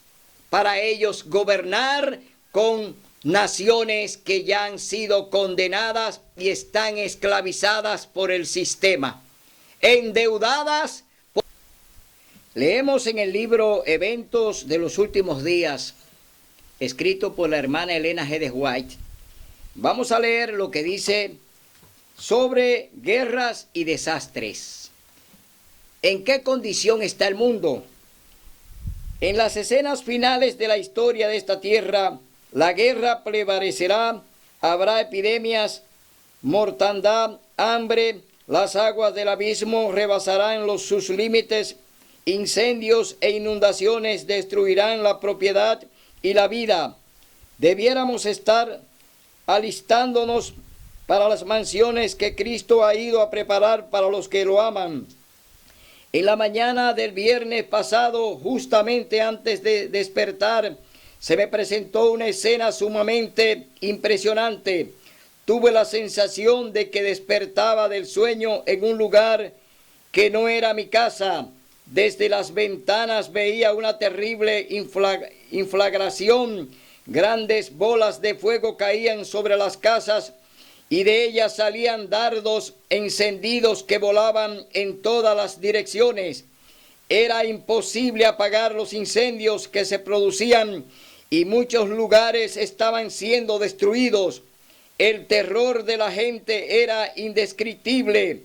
para ellos gobernar con naciones que ya han sido condenadas y están esclavizadas por el sistema, endeudadas. Leemos en el libro Eventos de los Últimos Días, escrito por la hermana Elena G. de White. Vamos a leer lo que dice sobre guerras y desastres. ¿En qué condición está el mundo? En las escenas finales de la historia de esta tierra, la guerra prevalecerá, habrá epidemias, mortandad, hambre, las aguas del abismo rebasarán sus límites, incendios e inundaciones destruirán la propiedad y la vida. Debiéramos estar alistándonos para las mansiones que Cristo ha ido a preparar para los que lo aman. En la mañana del viernes pasado, justamente antes de despertar, se me presentó una escena sumamente impresionante. Tuve la sensación de que despertaba del sueño en un lugar que no era mi casa. Desde las ventanas veía una terrible inflagración. Grandes bolas de fuego caían sobre las casas y de ellas salían dardos encendidos que volaban en todas las direcciones. era imposible apagar los incendios que se producían y muchos lugares estaban siendo destruidos. El terror de la gente era indescriptible.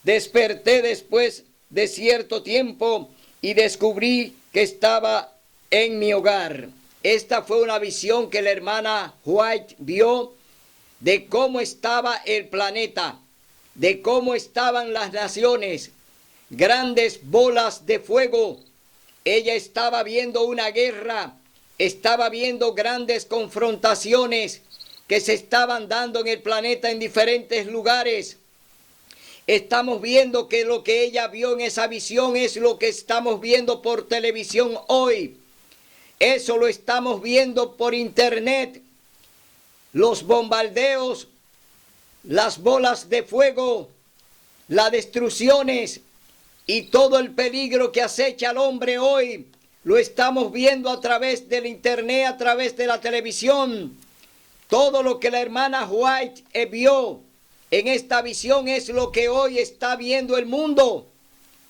Desperté después de cierto tiempo y descubrí que estaba en mi hogar. Esta fue una visión que la hermana White vio de cómo estaba el planeta, de cómo estaban las naciones, grandes bolas de fuego. Ella estaba viendo una guerra, estaba viendo grandes confrontaciones que se estaban dando en el planeta en diferentes lugares. Estamos viendo que lo que ella vio en esa visión es lo que estamos viendo por televisión hoy. Eso lo estamos viendo por internet. Los bombardeos, las bolas de fuego, las destrucciones y todo el peligro que acecha al hombre hoy, lo estamos viendo a través del internet, a través de la televisión. Todo lo que la hermana White vio en esta visión es lo que hoy está viendo el mundo.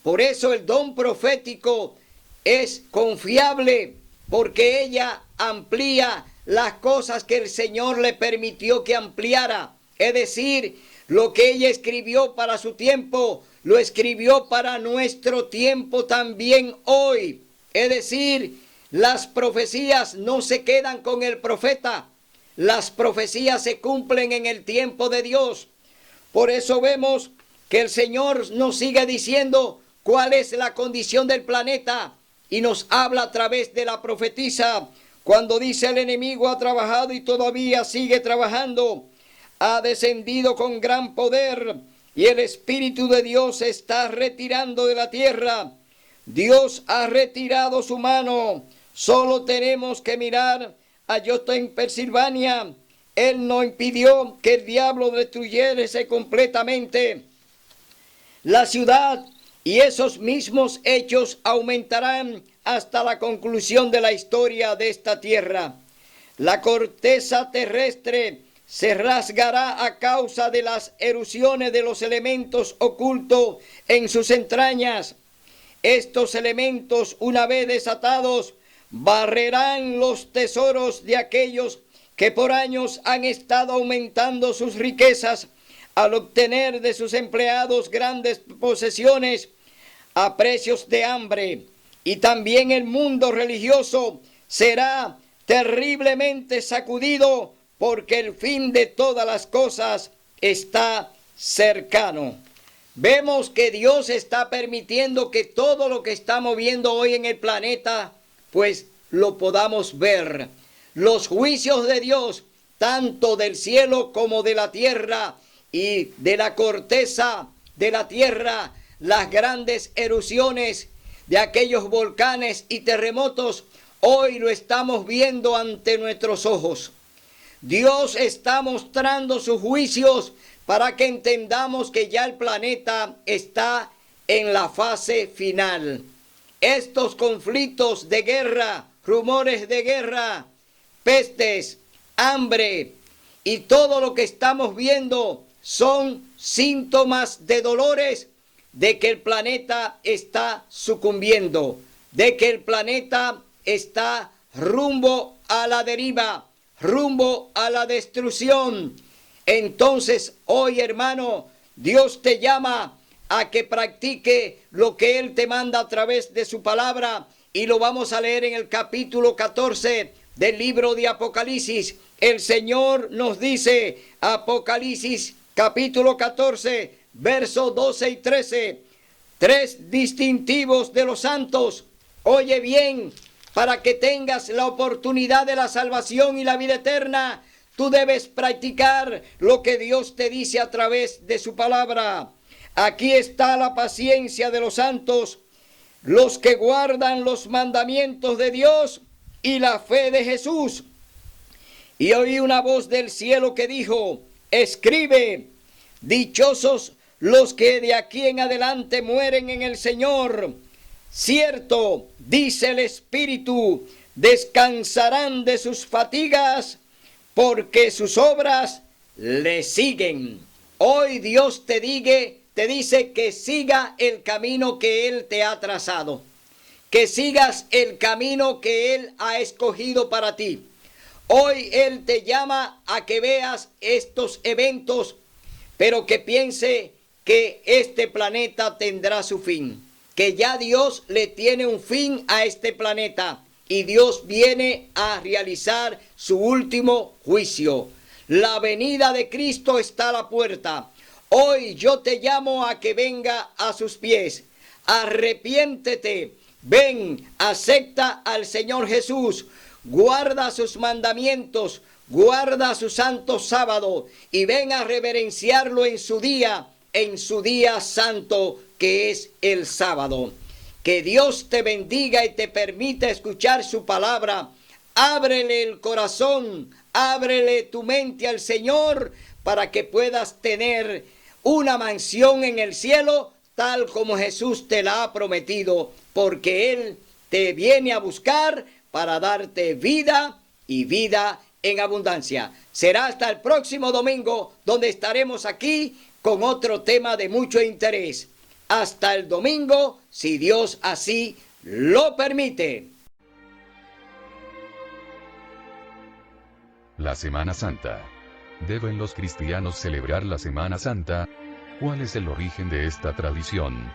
Por eso el don profético es confiable, porque ella amplía las cosas que el Señor le permitió que ampliara. Es decir, lo que ella escribió para su tiempo, lo escribió para nuestro tiempo también hoy. Es decir, las profecías no se quedan con el profeta. Las profecías se cumplen en el tiempo de Dios. Por eso vemos que el Señor nos sigue diciendo cuál es la condición del planeta y nos habla a través de la profetisa cuando dice: el enemigo ha trabajado y todavía sigue trabajando, ha descendido con gran poder y el Espíritu de Dios se está retirando de la tierra. Dios ha retirado su mano, solo tenemos que mirar a Yotem, Pensilvania. Él no impidió que el diablo destruyese completamente la ciudad, y esos mismos hechos aumentarán hasta la conclusión de la historia de esta tierra. La corteza terrestre se rasgará a causa de las erupciones de los elementos ocultos en sus entrañas. Estos elementos, una vez desatados, barrerán los tesoros de aquellos que por años han estado aumentando sus riquezas al obtener de sus empleados grandes posesiones a precios de hambre. Y también el mundo religioso será terriblemente sacudido, porque el fin de todas las cosas está cercano. Vemos que Dios está permitiendo que todo lo que estamos viendo hoy en el planeta, pues lo podamos ver. Los juicios de Dios, tanto del cielo como de la tierra y de la corteza de la tierra, las grandes erupciones de aquellos volcanes y terremotos, hoy lo estamos viendo ante nuestros ojos. Dios está mostrando sus juicios para que entendamos que ya el planeta está en la fase final. Estos conflictos de guerra, rumores de guerra, pestes, hambre y todo lo que estamos viendo son síntomas de dolores de que el planeta está sucumbiendo, de que el planeta está rumbo a la deriva, rumbo a la destrucción. Entonces, hoy, hermano, Dios te llama a que practique lo que Él te manda a través de su palabra, y lo vamos a leer en el capítulo 14 del libro de Apocalipsis. El Señor nos dice, Apocalipsis capítulo 14, versos 12 y 13, tres distintivos de los santos. Oye bien, para que tengas la oportunidad de la salvación y la vida eterna, tú debes practicar lo que Dios te dice a través de su palabra. Aquí está la paciencia de los santos, los que guardan los mandamientos de Dios y la fe de Jesús. Y oí una voz del cielo que dijo: escribe, dichosos los que de aquí en adelante mueren en el Señor. Cierto, dice el Espíritu, descansarán de sus fatigas, porque sus obras le siguen. Hoy Dios te dice te dice que siga el camino que Él te ha trazado, que sigas el camino que Él ha escogido para ti. Hoy Él te llama a que veas estos eventos, pero que piense que este planeta tendrá su fin, que ya Dios le tiene un fin a este planeta y Dios viene a realizar su último juicio. La venida de Cristo está a la puerta. Hoy yo te llamo a que venga a sus pies. Arrepiéntete, ven, acepta al Señor Jesús, guarda sus mandamientos, guarda su santo sábado y ven a reverenciarlo en su día santo que es el sábado. Que Dios te bendiga y te permita escuchar su palabra. Ábrele el corazón, ábrele tu mente al Señor para que puedas tener una mansión en el cielo tal como Jesús te la ha prometido, porque Él te viene a buscar para darte vida y vida en abundancia. Será hasta el próximo domingo, donde estaremos aquí con otro tema de mucho interés. Hasta el domingo, si Dios así lo permite. La Semana Santa. ¿Deben los cristianos celebrar la Semana Santa? ¿Cuál es el origen de esta tradición?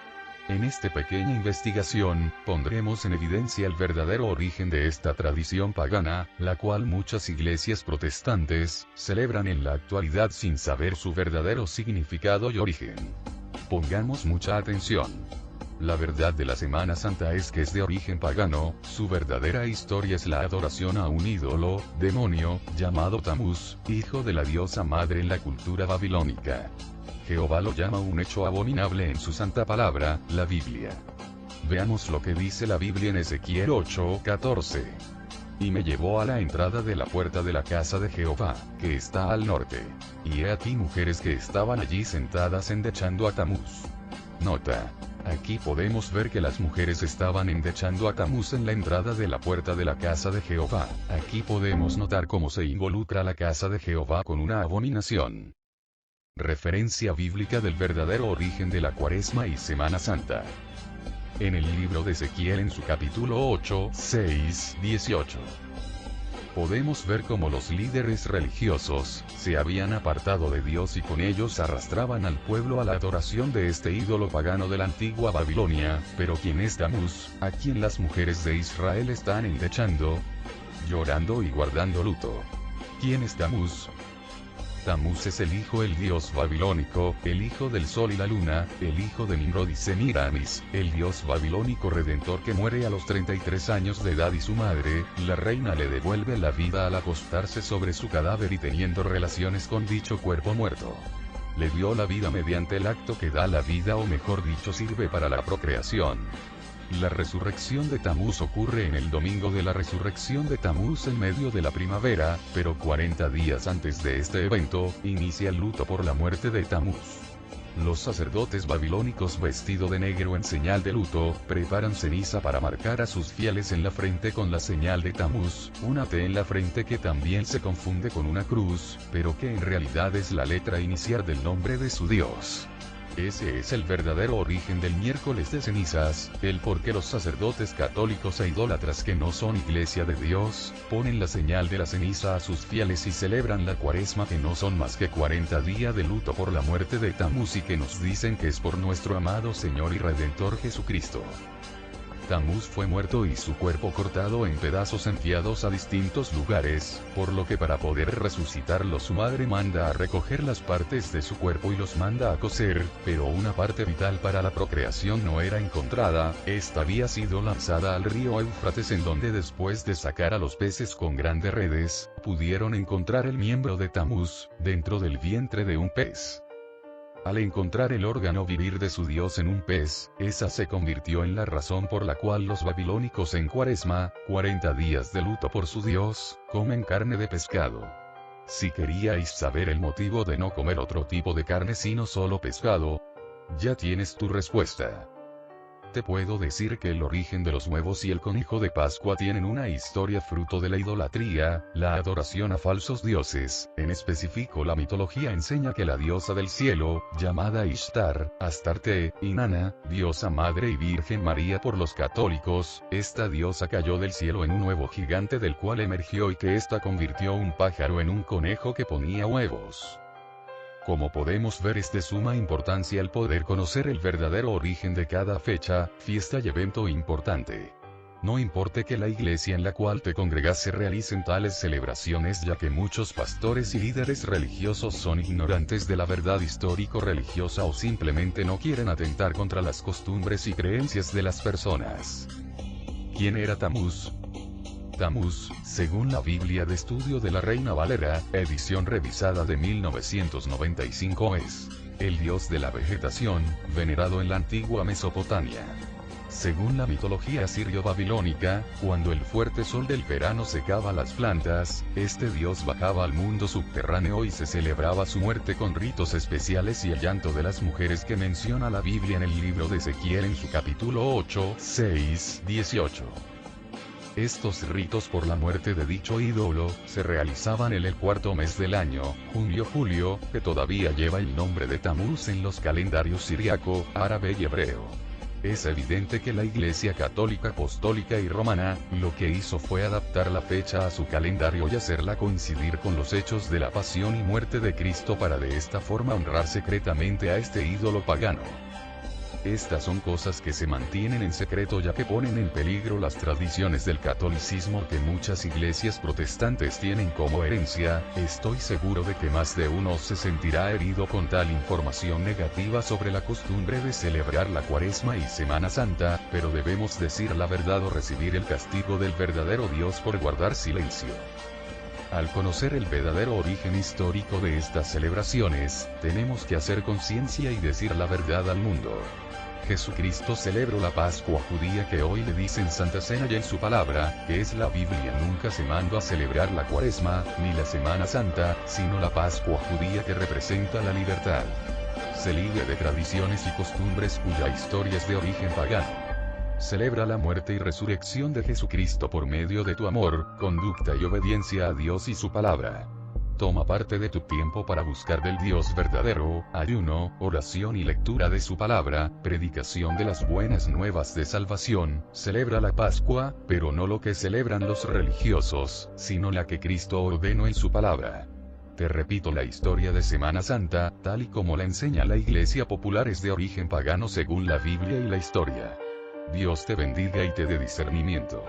En esta pequeña investigación, pondremos en evidencia el verdadero origen de esta tradición pagana, la cual muchas iglesias protestantes celebran en la actualidad sin saber su verdadero significado y origen. Pongamos mucha atención. La verdad de la Semana Santa es que es de origen pagano, su verdadera historia es la adoración a un ídolo, demonio, llamado Tamuz, hijo de la diosa madre en la cultura babilónica. Jehová lo llama un hecho abominable en su santa palabra, la Biblia. Veamos lo que dice la Biblia en Ezequiel 8:14. Y me llevó a la entrada de la puerta de la casa de Jehová, que está al norte. Y he aquí mujeres que estaban allí sentadas endechando a Tamuz. Nota. Aquí podemos ver que las mujeres estaban endechando a Tamuz en la entrada de la puerta de la casa de Jehová. Aquí podemos notar cómo se involucra la casa de Jehová con una abominación. Referencia bíblica del verdadero origen de la Cuaresma y Semana Santa. En el libro de Ezequiel en su capítulo 8, 6, 18. Podemos ver cómo los líderes religiosos se habían apartado de Dios y con ellos arrastraban al pueblo a la adoración de este ídolo pagano de la antigua Babilonia, pero ¿quién es Tamuz, a quien las mujeres de Israel están endechando, llorando y guardando luto? ¿Quién es Tamuz? Tamuz es el dios babilónico, el hijo del sol y la luna, el hijo de Nimrod y Semiramis, el dios babilónico redentor que muere a los 33 años de edad y su madre, la reina le devuelve la vida al acostarse sobre su cadáver y teniendo relaciones con dicho cuerpo muerto. Le dio la vida mediante el acto que da la vida o mejor dicho sirve para la procreación. La resurrección de Tamuz ocurre en el domingo de la resurrección de Tamuz en medio de la primavera, pero 40 días antes de este evento, inicia el luto por la muerte de Tamuz. Los sacerdotes babilónicos vestidos de negro en señal de luto, preparan ceniza para marcar a sus fieles en la frente con la señal de Tamuz, una T en la frente que también se confunde con una cruz, pero que en realidad es la letra inicial del nombre de su Dios. Ese es el verdadero origen del miércoles de cenizas, el por qué los sacerdotes católicos e idólatras que no son iglesia de Dios, ponen la señal de la ceniza a sus fieles y celebran la Cuaresma, que no son más que 40 días de luto por la muerte de Tamuz y que nos dicen que es por nuestro amado Señor y Redentor Jesucristo. Tamuz fue muerto y su cuerpo cortado en pedazos enviados a distintos lugares, por lo que para poder resucitarlo su madre manda a recoger las partes de su cuerpo y los manda a coser, pero una parte vital para la procreación no era encontrada, esta había sido lanzada al río Éufrates, en donde después de sacar a los peces con grandes redes, pudieron encontrar el miembro de Tamuz, dentro del vientre de un pez. Al encontrar el órgano vivir de su Dios en un pez, esa se convirtió en la razón por la cual los babilónicos en Cuaresma, 40 días de luto por su Dios, comen carne de pescado. Si queríais saber el motivo de no comer otro tipo de carne sino solo pescado, ya tienes tu respuesta. te puedo decir que el origen de los huevos y el conejo de Pascua tienen una historia fruto de la idolatría, la adoración a falsos dioses. En específico, la mitología enseña que la diosa del cielo, llamada Ishtar, Astarte, Inanna, diosa madre y Virgen María por los católicos, esta diosa cayó del cielo en un huevo gigante del cual emergió y que ésta convirtió un pájaro en un conejo que ponía huevos. Como podemos ver, es de suma importancia el poder conocer el verdadero origen de cada fecha, fiesta y evento importante. No importa que la iglesia en la cual te congregas se realicen tales celebraciones, ya que muchos pastores y líderes religiosos son ignorantes de la verdad histórico-religiosa o simplemente no quieren atentar contra las costumbres y creencias de las personas. ¿Quién era Tamuz? Tamuz, según la Biblia de Estudio de la Reina Valera, edición revisada de 1995, es el dios de la vegetación, venerado en la antigua Mesopotamia. Según la mitología asirio-babilónica, cuando el fuerte sol del verano secaba las plantas, este dios bajaba al mundo subterráneo y se celebraba su muerte con ritos especiales y el llanto de las mujeres que menciona la Biblia en el libro de Ezequiel en su capítulo 8, 6, 18. Estos ritos por la muerte de dicho ídolo, se realizaban en el cuarto mes del año, junio-julio, que todavía lleva el nombre de Tamuz en los calendarios siriaco, árabe y hebreo. Es evidente que la Iglesia Católica Apostólica y Romana, lo que hizo fue adaptar la fecha a su calendario y hacerla coincidir con los hechos de la pasión y muerte de Cristo para de esta forma honrar secretamente a este ídolo pagano. Estas son cosas que se mantienen en secreto ya que ponen en peligro las tradiciones del catolicismo que muchas iglesias protestantes tienen como herencia. Estoy seguro de que más de uno se sentirá herido con tal información negativa sobre la costumbre de celebrar la Cuaresma y Semana Santa, pero debemos decir la verdad o recibir el castigo del verdadero Dios por guardar silencio. Al conocer el verdadero origen histórico de estas celebraciones, tenemos que hacer conciencia y decir la verdad al mundo. Jesucristo celebró la Pascua judía que hoy le dicen Santa Cena y en su palabra, que es la Biblia, nunca se mandó a celebrar la Cuaresma, ni la Semana Santa, sino la Pascua judía que representa la libertad. Se libre de tradiciones y costumbres cuya historia es de origen pagano. Celebra la muerte y resurrección de Jesucristo por medio de tu amor, conducta y obediencia a Dios y su palabra. Toma parte de tu tiempo para buscar del Dios verdadero, ayuno, oración y lectura de su palabra, predicación de las buenas nuevas de salvación. Celebra la Pascua, pero no lo que celebran los religiosos, sino la que Cristo ordenó en su palabra. Te repito, la historia de Semana Santa, tal y como la enseña la Iglesia popular, es de origen pagano según la Biblia y la historia. Dios te bendiga y te dé discernimiento.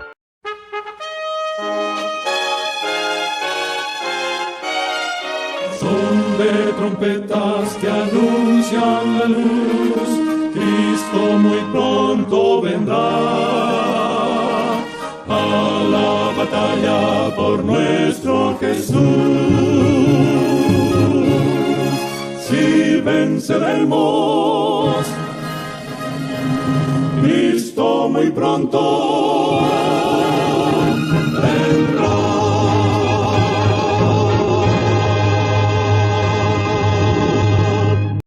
Son de trompetas que anuncian la luz, Cristo muy pronto vendrá a la batalla por nuestro Jesús. Si venceremos, Cristo muy pronto